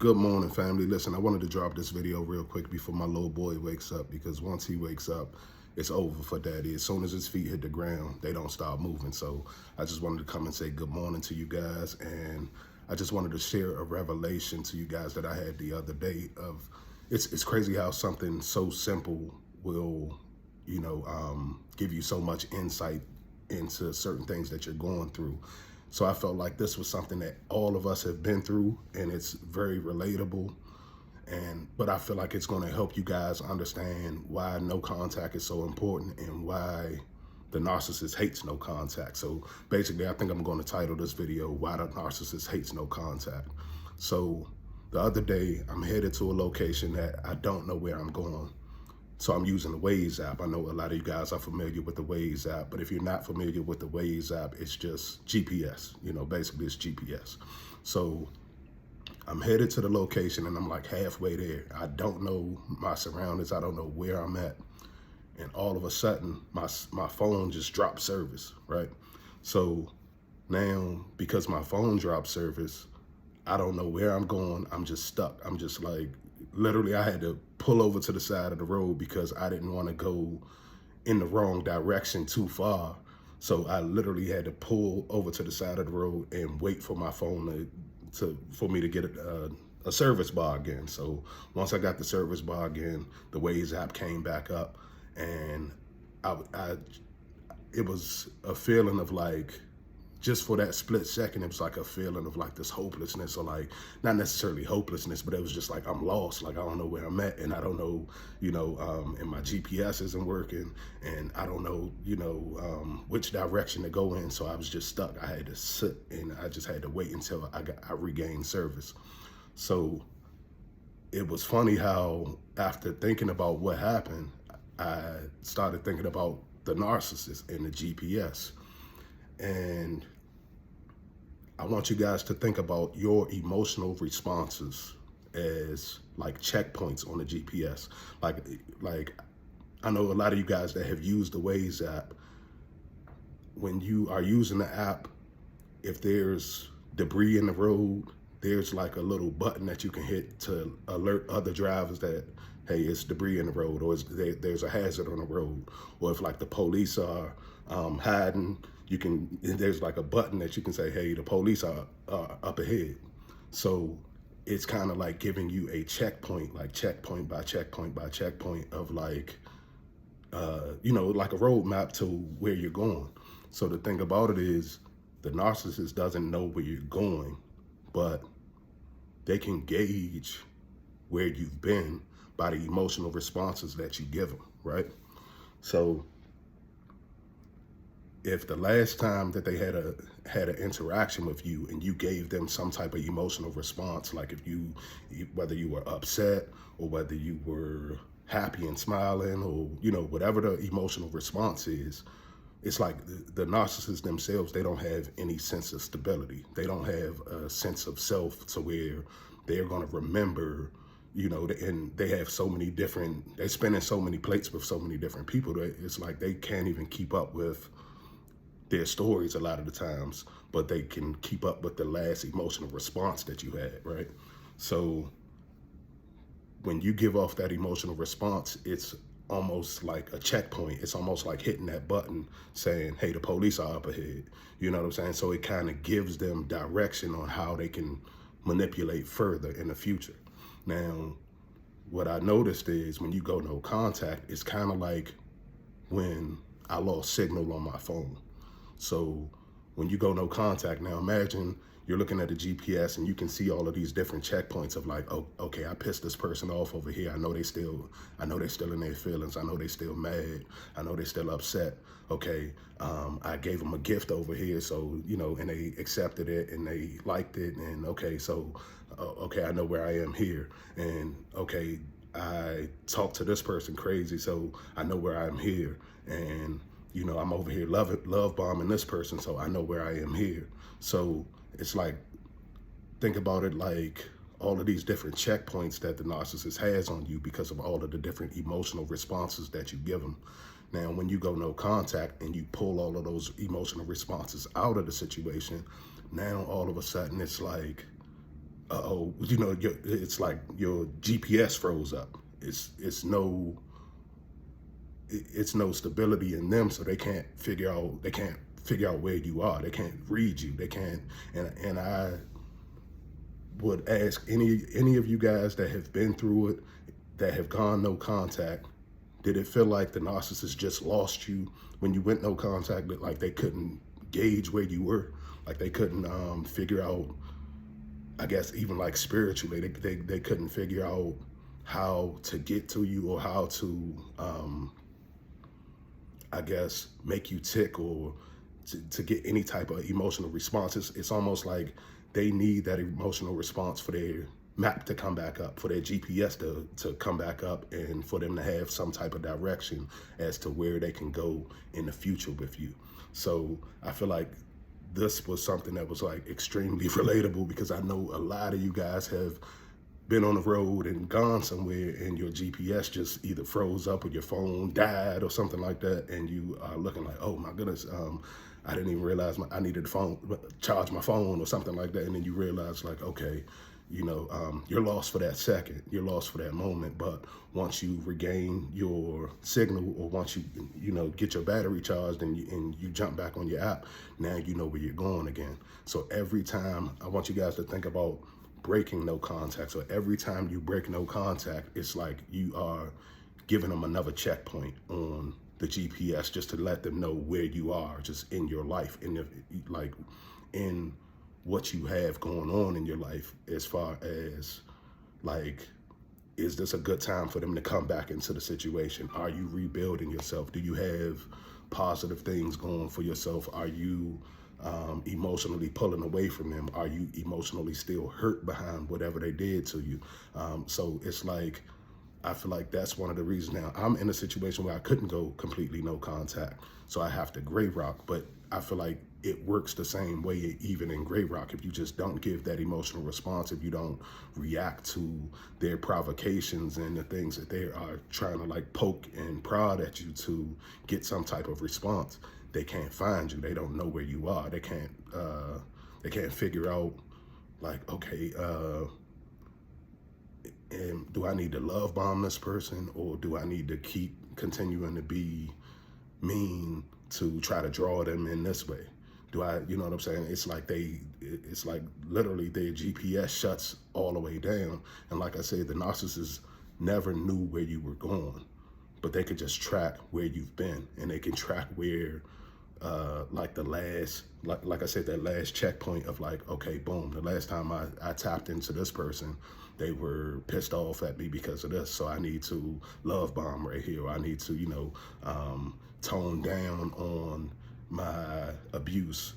Good morning, family. Listen, I wanted to drop this video real quick before my little boy wakes up, because once he wakes up, it's over for daddy. As soon as his feet hit the ground, they don't stop moving. So I just wanted to come and say good morning to you guys. And I just wanted to share a revelation to you guys that I had the other day of, it's crazy how something so simple will, give you so much insight into certain things that you're going through. So I felt like this was something that all of us have been through, and it's very relatable. But I feel like it's going to help you guys understand why no contact is so important and why the narcissist hates no contact. So basically, I think I'm going to title this video, Why the Narcissist Hates No Contact. So the other day, I'm headed to a location that I don't know where I'm going. So I'm using the Waze app. I know a lot of you guys are familiar with the Waze app, but if you're not familiar with the Waze app, it's just GPS. Basically it's GPS. So I'm headed to the location and I'm like halfway there. I don't know my surroundings. I don't know where I'm at. And all of a sudden, my phone just dropped service, right? So now, because my phone dropped service, I don't know where I'm going. I'm just stuck. I'm just like, literally, I had to pull over to the side of the road because I didn't want to go in the wrong direction too far. So I literally had to pull over to the side of the road and wait for my phone for me to get a service bar again. So once I got the service bar again, the Waze app came back up, and it was a feeling of like, just for that split second, it was like a feeling of like this hopelessness, or like, not necessarily hopelessness, but it was just like, I'm lost. Like, I don't know where I'm at, and I don't know, and my GPS isn't working, and I don't know, which direction to go in. So I was just stuck. I had to sit and I just had to wait until I regained service. So it was funny how after thinking about what happened, I started thinking about the narcissist and the GPS. And I want you guys to think about your emotional responses as like checkpoints on the GPS. Like I know a lot of you guys that have used the Waze app. When you are using the app, if there's debris in the road, there's like a little button that you can hit to alert other drivers that, hey, it's debris in the road, or there's a hazard on the road. Or if like the police are hiding, there's like a button that you can say, hey, the police are up ahead. So it's kind of like giving you a checkpoint, like checkpoint by checkpoint by checkpoint of like, like a roadmap to where you're going. So the thing about it is, the narcissist doesn't know where you're going, but they can gauge where you've been by the emotional responses that you give them, right? So if the last time that they had an interaction with you and you gave them some type of emotional response, like whether you were upset or whether you were happy and smiling, or whatever the emotional response is, it's like the narcissists themselves, they don't have any sense of stability. They don't have a sense of self to where they're going to remember, and they have so many different, they're spinning so many plates with so many different people that it's like they can't even keep up with their stories a lot of the times, but they can keep up with the last emotional response that you had, right? So when you give off that emotional response, it's almost like a checkpoint. It's almost like hitting that button saying, hey, the police are up ahead. You know what I'm saying? So it kind of gives them direction on how they can manipulate further in the future. Now, what I noticed is when you go no contact, it's kind of like when I lost signal on my phone. So when you go no contact, now imagine you're looking at the GPS and you can see all of these different checkpoints of like, oh, okay, I pissed this person off over here. I know they're still in their feelings. I know they're still mad. I know they're still upset. Okay, I gave them a gift over here, so, and they accepted it and they liked it. And okay, so, okay, I know where I am here. And okay, I talked to this person crazy, so I know where I am here. And I'm over here love bombing this person, so I know where I am here. So it's like, think about it like all of these different checkpoints that the narcissist has on you because of all of the different emotional responses that you give them. Now, when you go no contact and you pull all of those emotional responses out of the situation, now all of a sudden it's like uh-oh, you know, it's like your GPS froze up. It's no stability in them, so they can't figure out where you are. They can't read you. They can't. And I would ask any of you guys that have been through it, that have gone no contact, did it feel like the narcissist just lost you when you went no contact? That like they couldn't gauge where you were, like they couldn't figure out, I guess even like spiritually, they couldn't figure out how to get to you, or how to I guess make you tick, or to get any type of emotional response. It's almost like they need that emotional response for their map to come back up, for their GPS to come back up, and for them to have some type of direction as to where they can go in the future with you. So I feel like this was something that was like extremely relatable, because I know a lot of you guys have been on the road and gone somewhere and your GPS just either froze up or your phone died or something like that, and you are looking like, oh my goodness, I didn't even realize I needed to charge my phone or something like that. And then you realize like, okay, you know, you're lost for that second, you're lost for that moment. But once you regain your signal, or once you know, get your battery charged and you jump back on your app, now you know where you're going again. So every time, I want you guys to think about breaking no contact. So every time you break no contact, it's like you are giving them another checkpoint on the GPS, just to let them know where you are, just in your life, in what you have going on in your life, as far as like, is this a good time for them to come back into the situation? Are you rebuilding yourself? Do you have positive things going for yourself? Are you emotionally pulling away from them? Are you emotionally still hurt behind whatever they did to you? So it's like, I feel like that's one of the reasons. Now I'm in a situation where I couldn't go completely no contact, so I have to gray rock, but I feel like it works the same way even in gray rock. If you just don't give that emotional response, if you don't react to their provocations and the things that they are trying to like poke and prod at you to get some type of response, they can't find you. They don't know where you are. They can't figure out like, okay, and do I need to love bomb this person, or do I need to keep continuing to be mean to try to draw them in this way? Do I, you know what I'm saying? It's like it's like literally their GPS shuts all the way down. And like I said, the narcissist never knew where you were going, but they could just track where you've been, and they can track where, like the last, like I said, that last checkpoint of like, okay, boom, the last time I tapped into this person, they were pissed off at me because of this. So I need to love bomb right here. Or I need to, you know, tone down on my abuse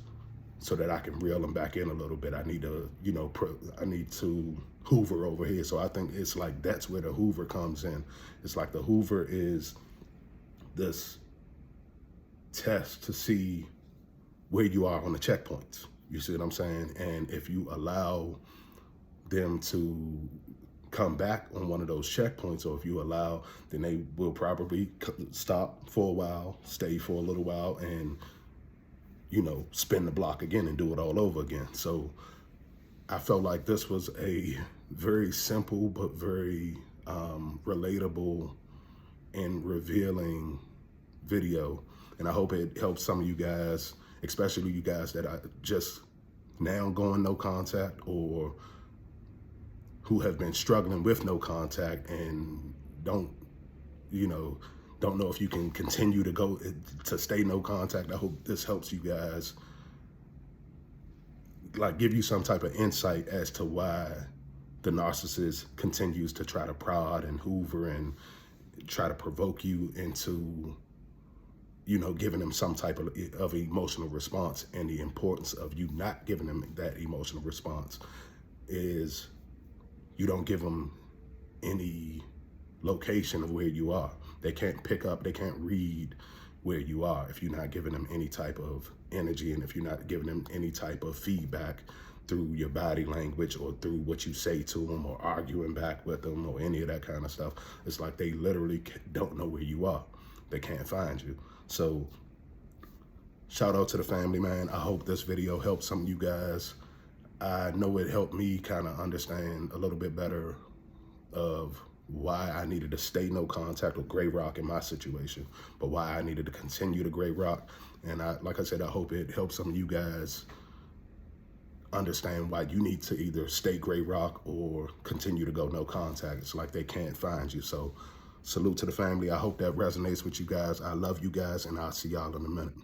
so that I can reel them back in a little bit. I need to, you know, I need to Hoover over here. So I think it's like, that's where the Hoover comes in. It's like the Hoover is this test to see where you are on the checkpoints. You see what I'm saying? And if you allow them to come back on one of those checkpoints, or if you allow, then they will probably stop for a while, stay for a little while, and, you know, spin the block again and do it all over again. So I felt like this was a very simple but very relatable and revealing video, and I hope it helps some of you guys, especially you guys that are just now going no contact, or who have been struggling with no contact and don't know if you can continue to stay no contact. I hope this helps you guys, like give you some type of insight as to why the narcissist continues to try to prod and hoover and try to provoke you into, you know, giving them some type of emotional response. And the importance of you not giving them that emotional response is you don't give them any location of where you are. They can't pick up, they can't read where you are if you're not giving them any type of energy, and if you're not giving them any type of feedback through your body language or through what you say to them, or arguing back with them, or any of that kind of stuff. It's like they literally don't know where you are. They can't find you. So shout out to the family, man. I hope this video helps some of you guys. I know it helped me kind of understand a little bit better of why I needed to stay no contact with Gray Rock in my situation, but why I needed to continue to Gray Rock. And like I said, I hope it helps some of you guys understand why you need to either stay Gray Rock or continue to go no contact. It's like they can't find you. So salute to the family. I hope that resonates with you guys. I love you guys, and I'll see y'all in a minute.